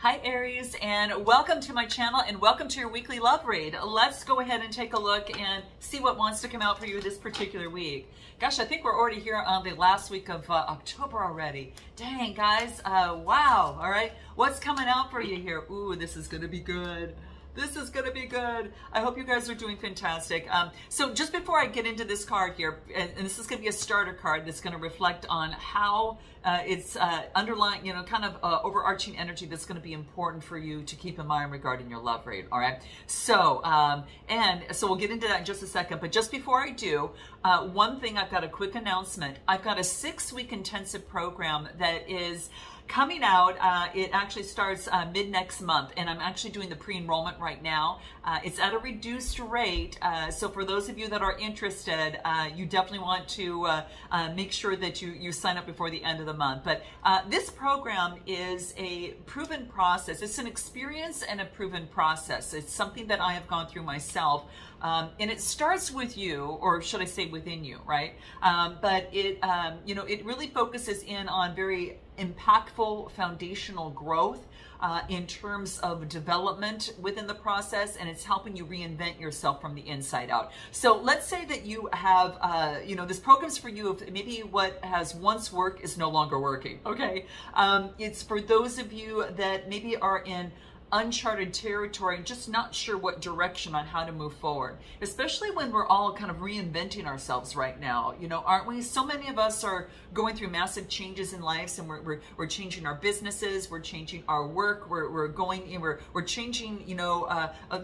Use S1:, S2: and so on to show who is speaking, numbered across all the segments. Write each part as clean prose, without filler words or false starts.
S1: Hi Aries, and welcome to my channel and welcome to your weekly love read. Let's go ahead and take a look and see what wants to come out for you this particular week. Gosh, I think we're already here on the last week of October already. Dang guys, wow. All right, what's coming out for you here? Ooh, this is gonna be good. This is going to be good. I hope you guys are doing fantastic. So just before I get into this card here, and this is going to be a starter card that's going to reflect on how it's underlying, kind of overarching energy that's going to be important for you to keep in mind regarding your love rate. All right. So, so we'll get into that in just a second. But just before I do, one thing, I've got a quick announcement. I've got a 6-week intensive program that is coming out. It actually starts mid next month, and I'm actually doing the pre-enrollment right now. It's at a reduced rate, so for those of you that are interested, you definitely want to make sure that you sign up before the end of the month. But this program is a proven process. It's an experience and a proven process. It's something that I have gone through myself. And it starts with you, or should I say within you, right? But it, it really focuses in on very impactful foundational growth in terms of development within the process, and it's helping you reinvent yourself from the inside out. So let's say that you have, this program's for you if maybe what has once worked is no longer working, okay? It's for those of you that maybe are in uncharted territory and just not sure what direction on how to move forward, especially when we're all kind of reinventing ourselves right now, aren't we? So many of us are going through massive changes in lives, and we're changing our businesses, we're changing our work, we're changing,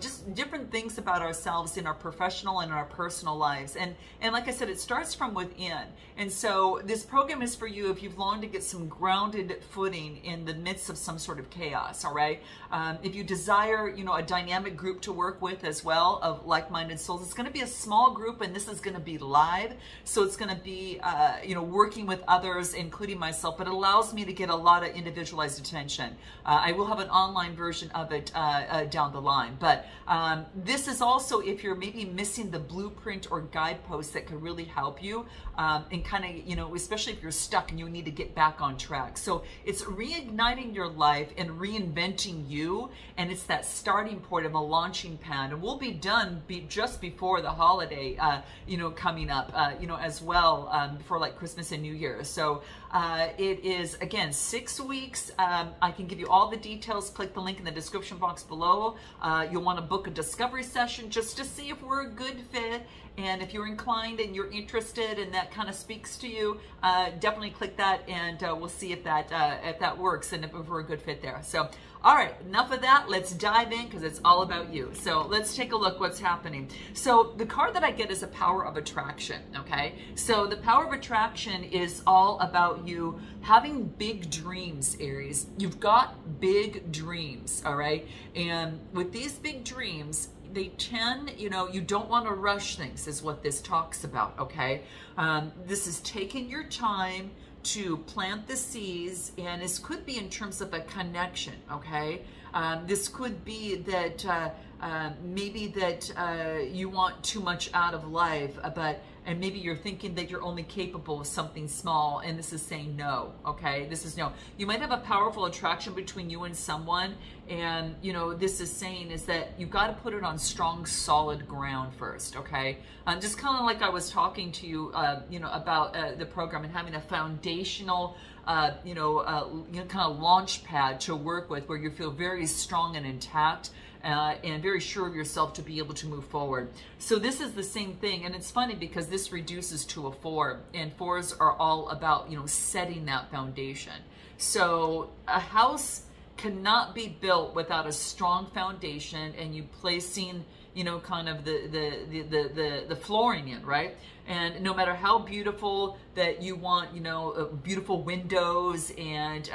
S1: just different things about ourselves in our professional and in our personal lives. And like I said, it starts from within. And so this program is for you if you've longed to get some grounded footing in the midst of some sort of chaos, all right? If you desire, a dynamic group to work with as well of like-minded souls, it's going to be a small group, and this is going to be live. So it's going to be, working with others, including myself, but it allows me to get a lot of individualized attention. I will have an online version of it down the line. But this is also if you're maybe missing the blueprint or guideposts that could really help you and kind of, especially if you're stuck and you need to get back on track. So it's reigniting your life and reinventing you. And it's that starting point of a launching pad, and we'll be done just before the holiday, coming up, as well, for like Christmas and New Year. So it is, again, 6 weeks. I can give you all the details. Click the link in the description box below. You'll want to book a discovery session just to see if we're a good fit. And if you're inclined and you're interested and that kind of speaks to you, definitely click that, and we'll see if that works and if we're a good fit there. So, all right, enough of that. Let's dive in because it's all about you. So let's take a look what's happening. So the card that I get is a power of attraction, okay? So the power of attraction is all about you having big dreams, Aries. You've got big dreams, all right? And with these big dreams, they tend, you don't want to rush things is what this talks about, okay? This is taking your time to plant the seeds, and this could be in terms of a connection, okay? This could be that maybe that you want too much out of life, and maybe you're thinking that you're only capable of something small, and this is saying no, okay? This is no. You might have a powerful attraction between you and someone, and, this is saying is that you've got to put it on strong, solid ground first, okay? Just kind of like I was talking to you, about the program and having a foundational, kind of launch pad to work with where you feel very strong and intact, and very sure of yourself to be able to move forward. So this is the same thing, and it's funny because this reduces to a 4, and 4s are all about, setting that foundation. So a house cannot be built without a strong foundation, and you placing, kind of the flooring in, right? And no matter how beautiful that you want, beautiful windows and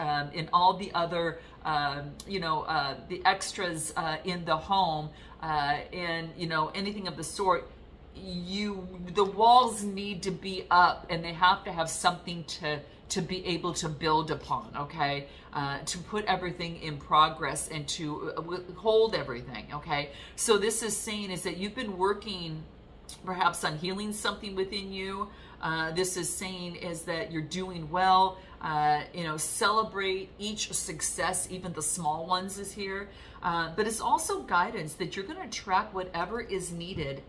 S1: all the other, the extras in the home, and anything of the sort, the walls need to be up, and they have to have something to be able to build upon, okay? To put everything in progress and to hold everything, okay? So this is saying is that you've been working perhaps on healing something within you, This is saying is that you're doing well. You know, celebrate each success, even the small ones is here. But it's also guidance that you're going to attract whatever is needed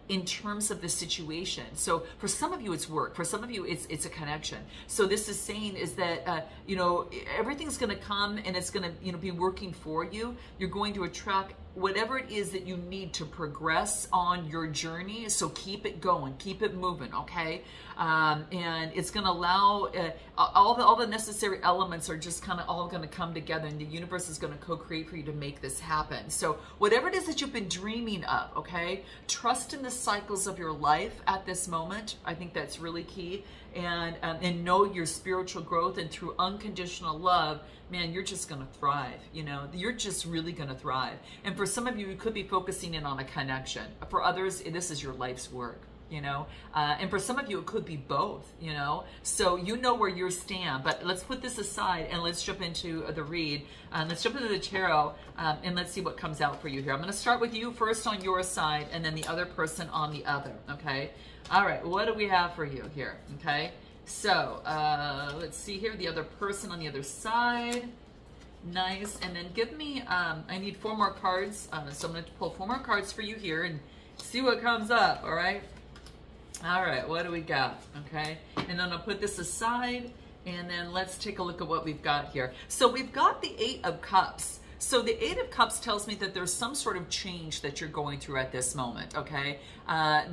S1: in terms of the situation. So for some of you, it's work. For some of you, it's a connection. So this is saying is that, you know, everything's going to come and it's going to, you know, be working for you. You're going to attract whatever it is that you need to progress on your journey. So keep it going, keep it moving, okay? And it's going to allow all the necessary elements are just kind of all going to come together, and the universe is going to co-create for you to make this happen. So whatever it is that you've been dreaming of, okay, trust in the cycles of your life at this moment. I think that's really key. And know your spiritual growth, and through unconditional love, man, you're just going to thrive. You know, you're just really going to thrive. And for some of you, you could be focusing in on a connection. For others, this is your life's work, you know, and for some of you, it could be both, you know, so you know where you stand. But let's put this aside and let's jump into the read. Let's jump into the tarot, and let's see what comes out for you here. I'm going to start with you first on your side, and then the other person on the other. Okay. All right. What do we have for you here? Okay. So let's see here, the other person on the other side. Nice. And then give me, I need 4 more cards. So I'm going to pull 4 more cards for you here and see what comes up. All right. All right. What do we got? Okay. And then I'll put this aside, and then let's take a look at what we've got here. So we've got the 8 of Cups. So the 8 of Cups tells me that there's some sort of change that you're going through at this moment, okay?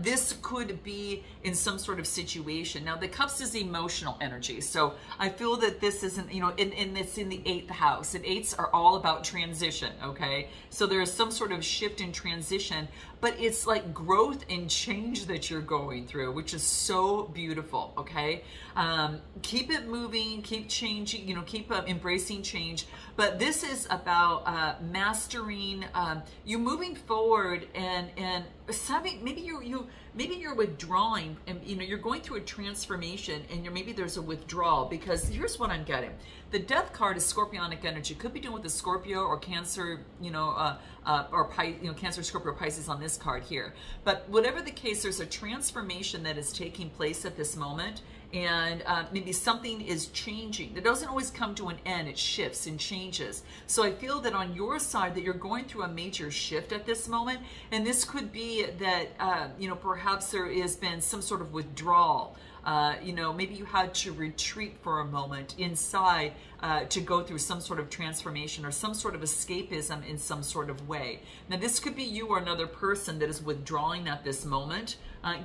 S1: This could be in some sort of situation. Now, the Cups is emotional energy. So I feel that this isn't, you know, and it's in the 8th house. And 8s are all about transition, okay? So there is some sort of shift in transition, but it's like growth and change that you're going through, which is so beautiful, okay? Keep it moving, keep changing, you know, keep embracing change. But this is about mastering, you moving forward and having, maybe you're withdrawing, and you know you're going through a transformation, and maybe there's a withdrawal, because here's what I'm getting. The Death card is Scorpionic energy. Could be dealing with a Scorpio or Cancer, you know, or Cancer, Scorpio, or Pisces on this card here. But whatever the case, there's a transformation that is taking place at this moment. And maybe something is changing. It doesn't always come to an end. It shifts and changes. So I feel that on your side that you're going through a major shift at this moment. And this could be that, you know, perhaps there has been some sort of withdrawal. You know, maybe you had to retreat for a moment inside to go through some sort of transformation or some sort of escapism in some sort of way. Now, this could be you or another person that is withdrawing at this moment.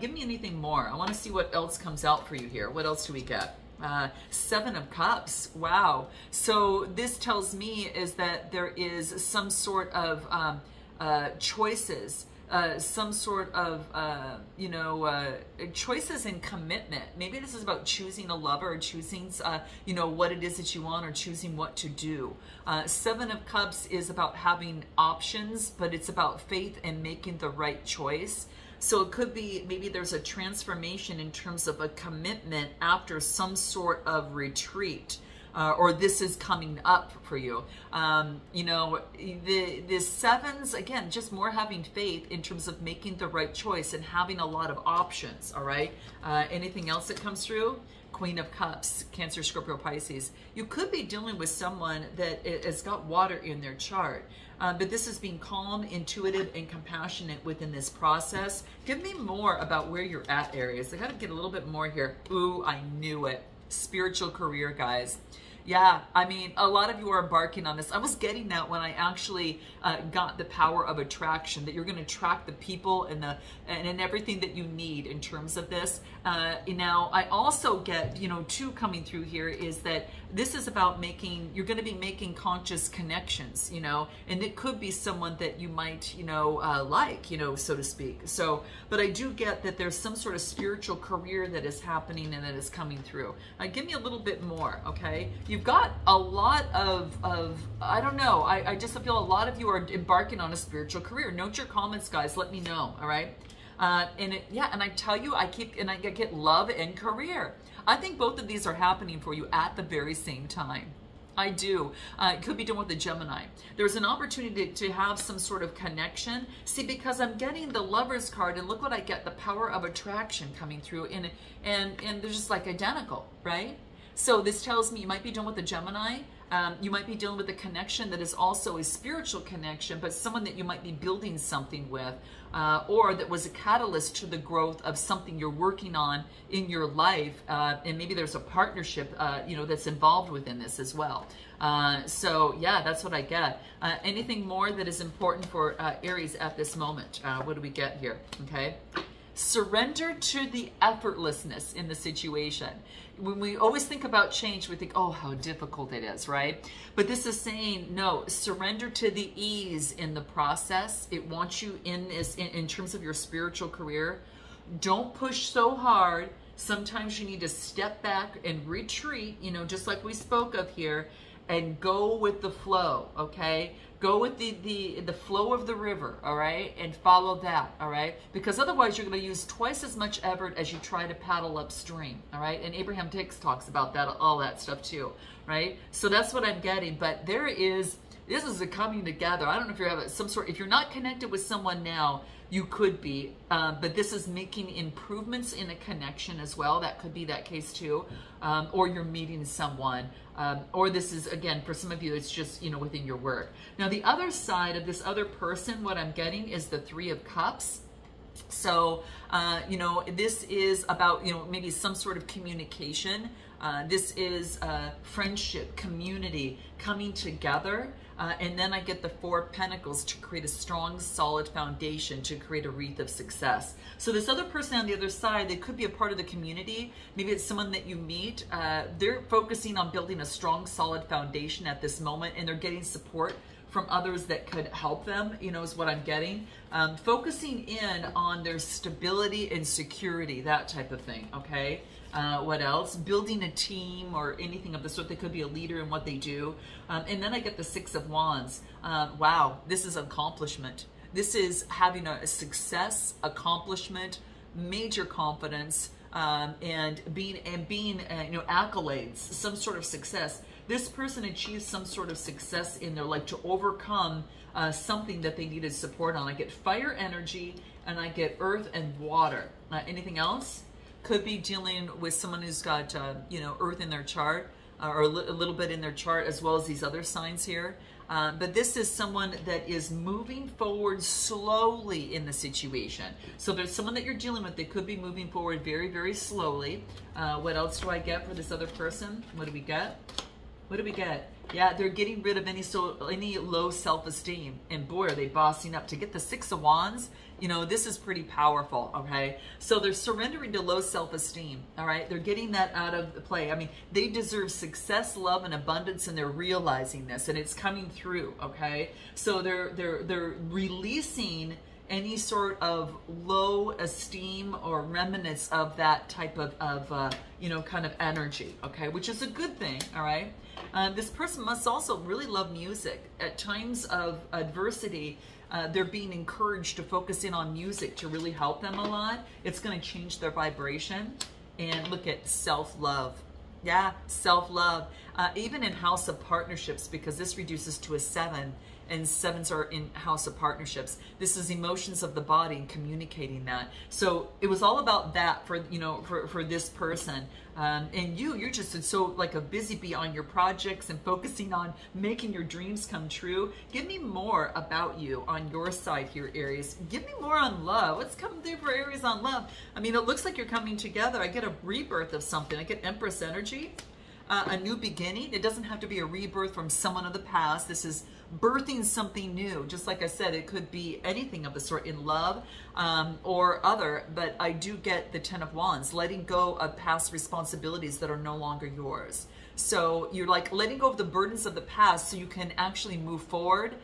S1: Give me anything more. I want to see what else comes out for you here. What else do we get? 7 of Cups. Wow. So this tells me is that there is some sort of choices. Some sort of, you know, choices and commitment. Maybe this is about choosing a lover, or choosing, you know, what it is that you want, or choosing what to do. 7 of Cups is about having options, but it's about faith and making the right choice. So it could be, maybe there's a transformation in terms of a commitment after some sort of retreat. Or this is coming up for you. You know, the 7s, again, just more having faith in terms of making the right choice and having a lot of options, all right? Anything else that comes through? Queen of Cups, Cancer, Scorpio, Pisces. You could be dealing with someone that has got water in their chart. But this is being calm, intuitive, and compassionate within this process. Give me more about where you're at, Aries. I got to get a little bit more here. Ooh, I knew it. Spiritual career, guys. Yeah, I mean, a lot of you are embarking on this. I was getting that when I actually got the power of attraction, that you're going to attract the people and everything that you need in terms of this. Now, I also get, you know, 2 coming through here is that this is about making, you're going to be making conscious connections, you know, and it could be someone that you might, you know, like, you know, so to speak. So, but I do get that there's some sort of spiritual career that is happening and that is coming through. Give me a little bit more, okay? You've got a lot of I don't know, I just feel a lot of you are embarking on a spiritual career. Note your comments, guys. Let me know, all right? And I tell you, I get love and career. I think both of these are happening for you at the very same time. I do. It could be done with a Gemini. There's an opportunity to have some sort of connection. See, because I'm getting the Lover's card, and look what I get, the power of attraction coming through, and they're just like identical, right? So this tells me you might be dealing with a Gemini. You might be dealing with a connection that is also a spiritual connection, but someone that you might be building something with, or that was a catalyst to the growth of something you're working on in your life, and maybe there's a partnership, you know, that's involved within this as well. So yeah, that's what I get. Anything more that is important for Aries at this moment? What do we get here? Okay. Surrender to the effortlessness in the situation. When we always think about change, we think, oh, how difficult it is, right? But this is saying, no, surrender to the ease in the process. It wants you in this, in terms of your spiritual career. Don't push so hard. Sometimes you need to step back and retreat, you know, just like we spoke of here, and go with the flow, okay? Go with the flow of the river, all right? And follow that, all right? Because otherwise you're going to use twice as much effort as you try to paddle upstream, all right? And Abraham Hicks talks about that, all that stuff too, right? So that's what I'm getting. But this is a coming together. I don't know if you're having some sort, if you're not connected with someone now, you could be, but this is making improvements in a connection as well. That could be that case too. Or you're meeting someone, or this is, again, for some of you, it's just, you know, within your work. Now, the other side of this other person, what I'm getting is the Three of Cups. So, you know, this is about, you know, maybe some sort of communication. This is friendship, community, coming together. And then I get the Four of Pentacles to create a strong, solid foundation, to create a wreath of success. So this other person on the other side, they could be a part of the community. Maybe it's someone that you meet. They're focusing on building a strong, solid foundation at this moment, and they're getting support from others that could help them, you know, is what I'm getting. Focusing in on their stability and security, that type of thing, okay? What else? Building a team or anything of the sort. They could be a leader in what they do. And then I get the Six of Wands. Wow, this is accomplishment. This is having a success, accomplishment, major confidence, and being you know, accolades, some sort of success. This person achieves some sort of success in their life to overcome something that they needed support on. I get fire energy, and I get earth and water. Anything else? Could be dealing with someone who's got, you know, earth in their chart, or a little bit in their chart, as well as these other signs here. But this is someone that is moving forward slowly in the situation. So there's someone that you're dealing with that could be moving forward very, very slowly. What else do I get for this other person? What do we get? What do we get? Yeah, they're getting rid of any low self-esteem. And boy, are they bossing up. To get the Six of Wands, you know, this is pretty powerful, okay? So they're surrendering to low self-esteem, all right? They're getting that out of the play. I mean, they deserve success, love, and abundance, and they're realizing this, and it's coming through, okay? So they're releasing any sort of low esteem or remnants of that type of you know, kind of energy, okay? Which is a good thing, all right? This person must also really love music. At times of adversity, they're being encouraged to focus in on music to really help them a lot. It's going to change their vibration. And look at self-love. Yeah, self-love. Even in House of Partnerships, because this reduces to a 7, and 7s are in House of Partnerships. This is emotions of the body and communicating that. So it was all about that for, you know, for this person. And you're just so like a busy bee on your projects and focusing on making your dreams come true. Give me more about you on your side here, Aries. Give me more on love. What's coming through for Aries on love? I mean, it looks like you're coming together. I get a rebirth of something. I get Empress energy. A new beginning. It doesn't have to be a rebirth from someone of the past. This is birthing something new. Just like I said, it could be anything of the sort in love or other, but I do get the Ten of Wands, letting go of past responsibilities that are no longer yours. So you're like letting go of the burdens of the past so you can actually move forward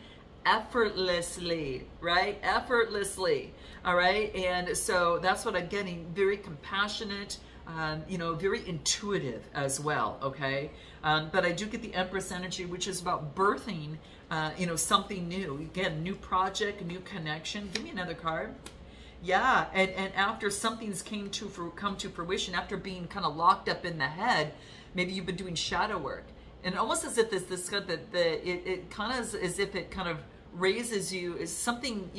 S1: effortlessly, right? Effortlessly, all right? And so that's what I'm getting. Very compassionate, you know, very intuitive as well, okay? But I do get the Empress energy, which is about birthing, you know, something new. Again, new project, new connection. Give me another card. Yeah, and after something's come to fruition, after being kind of locked up in the head, maybe you've been doing shadow work. and almost as if it kind of as if it kind of raises you, is something,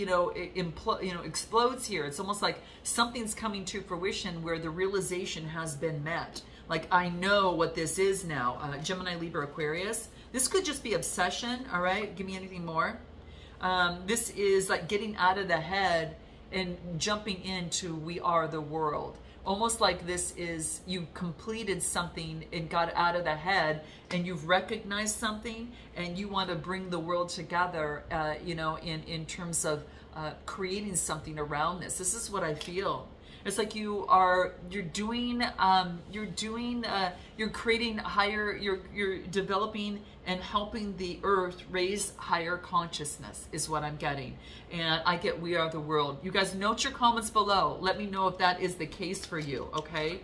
S1: explodes here. It's almost like something's coming to fruition where the realization has been met. Like, I know what this is now. Gemini, Libra, Aquarius. This could just be obsession, all right? Give me anything more. This is like getting out of the head and jumping into we are the world. Almost like this is, you completed something and got out of the head, and you've recognized something, and you want to bring the world together, in terms of creating something around this. This is what I feel. It's like you're creating higher, you're developing and helping the earth raise higher consciousness is what I'm getting. And I get we are the world. You guys, note your comments below. Let me know if that is the case for you, okay?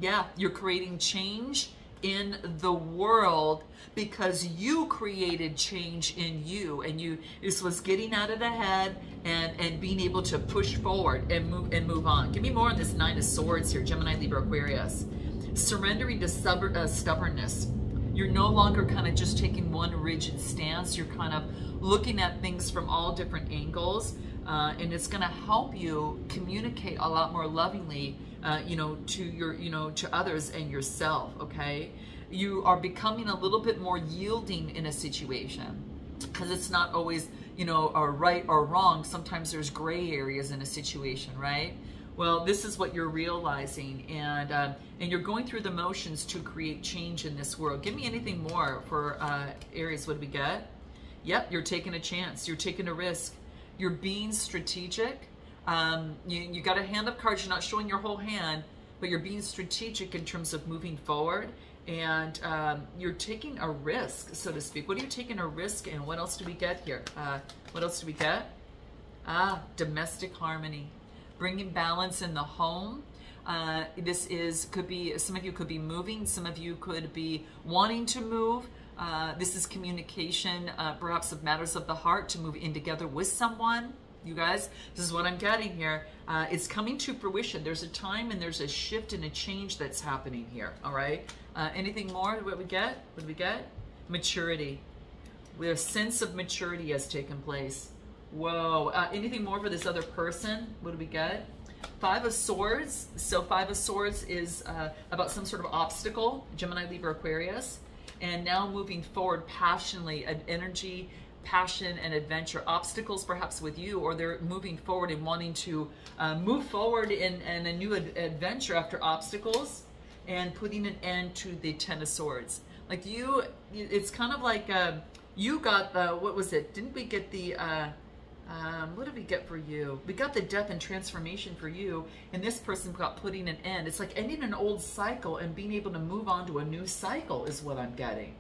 S1: Yeah, you're creating change in the world because you created change in you, and this was getting out of the head and being able to push forward and move on. Give me more on this Nine of Swords here, Gemini, Libra, Aquarius. Surrendering to stubbornness. You're no longer kind of just taking one rigid stance. You're kind of looking at things from all different angles, and it's going to help you communicate a lot more lovingly, to others and yourself. Okay, you are becoming a little bit more yielding in a situation, because it's not always, a right or wrong. Sometimes there's gray areas in a situation, right? Well, this is what you're realizing, and you're going through the motions to create change in this world. Give me anything more for Aries. What do we get? Yep, you're taking a chance. You're taking a risk. You're being strategic. You got a hand of cards. You're not showing your whole hand, but you're being strategic in terms of moving forward, and you're taking a risk, so to speak. What are you taking a risk in? What else do we get here? What else do we get? Domestic harmony. Bringing balance in the home. Could be, some of you could be moving, some of you could be wanting to move. This is communication, perhaps of matters of the heart, to move in together with someone. You guys, this is what I'm getting here. It's coming to fruition. There's a time and there's a shift and a change that's happening here, all right? Anything more? What we get? What do we get? Maturity. Where a sense of maturity has taken place. Whoa. Anything more for this other person? What do we get? Five of Swords. So Five of Swords is about some sort of obstacle. Gemini, Libra, Aquarius. And now moving forward passionately, an energy, passion, and adventure. Obstacles perhaps with you, or they're moving forward and wanting to move forward in a new adventure after obstacles, and putting an end to the Ten of Swords. Like it's kind of like you got the, what was it? Didn't we get the... what did we get for you? We got the death and transformation for you, and this person got putting an end. It's like ending an old cycle and being able to move on to a new cycle is what I'm getting.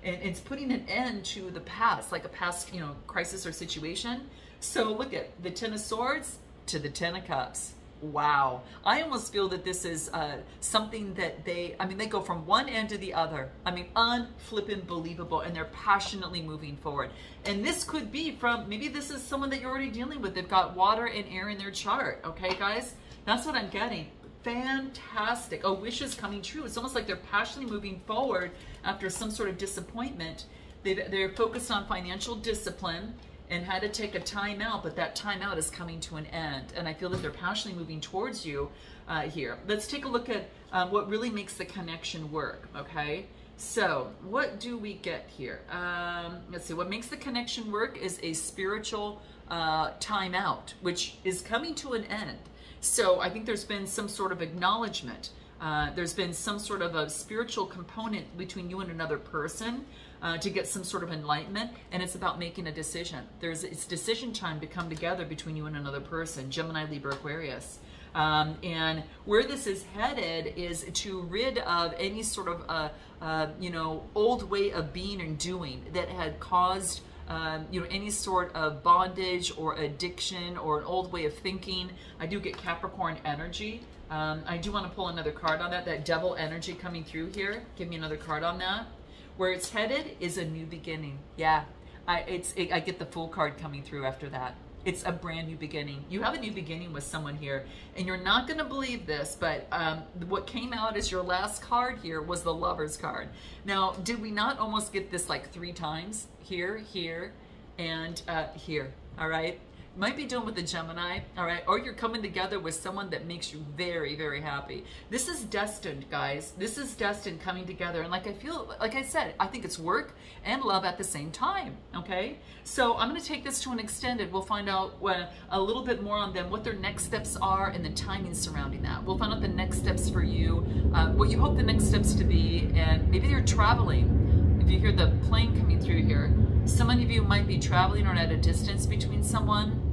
S1: And it's putting an end to the past, like a past, crisis or situation. So look at the Ten of Swords to the Ten of Cups. Wow. I almost feel that this is something that they go from one end to the other. Unflippin' believable, and they're passionately moving forward. And this could be from, maybe this is someone that you're already dealing with. They've got water and air in their chart. Okay, guys? That's what I'm getting. Fantastic. A wish is coming true. It's almost like they're passionately moving forward after some sort of disappointment. They're focused on financial discipline and had to take a time out, but that time out is coming to an end. And I feel that they're passionately moving towards you here. Let's take a look at what really makes the connection work, okay? So what do we get here? Let's see, what makes the connection work is a spiritual time out, which is coming to an end. So I think there's been some sort of acknowledgement. There's been some sort of a spiritual component between you and another person to get some sort of enlightenment, and it's about making a decision. It's decision time to come together between you and another person, Gemini, Libra, Aquarius. And where this is headed is to rid of any sort of, old way of being and doing that had caused any sort of bondage or addiction or an old way of thinking. I do get Capricorn energy. I do want to pull another card on that devil energy coming through here. Give me another card on that. Where it's headed is a new beginning. Yeah, I get the Fool card coming through after that. It's a brand new beginning. You have a new beginning with someone here, and you're not going to believe this, but what came out as your last card here was the Lover's card. Now, did we not almost get this like 3 times? Here, here, and here, all right? You might be dealing with a Gemini, all right? Or you're coming together with someone that makes you very, very happy. This is destined, guys. This is destined coming together. And like I said, I think it's work and love at the same time, okay? So I'm going to take this to an extended. We'll find out a little bit more on them, what their next steps are, and the timing surrounding that. We'll find out the next steps for you, what you hope the next steps to be, and maybe you're traveling. If you hear the plane coming through here, some of you might be traveling or at a distance between someone,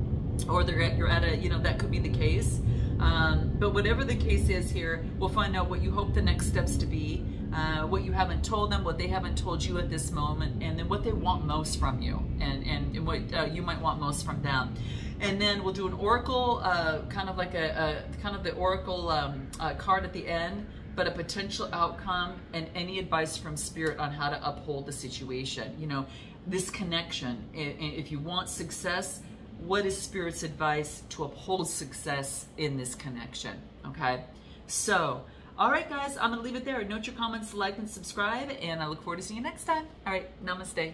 S1: or you're at a, you know, that could be the case. But whatever the case is here, we'll find out what you hope the next steps to be, what you haven't told them, what they haven't told you at this moment, and then what they want most from you, and what you might want most from them. And then we'll do an oracle, kind of like kind of the oracle card at the end, but a potential outcome and any advice from Spirit on how to uphold the situation. You know, this connection, if you want success, what is Spirit's advice to uphold success in this connection, okay? So, all right, guys, I'm going to leave it there. Note your comments, like, and subscribe, and I look forward to seeing you next time. All right, namaste.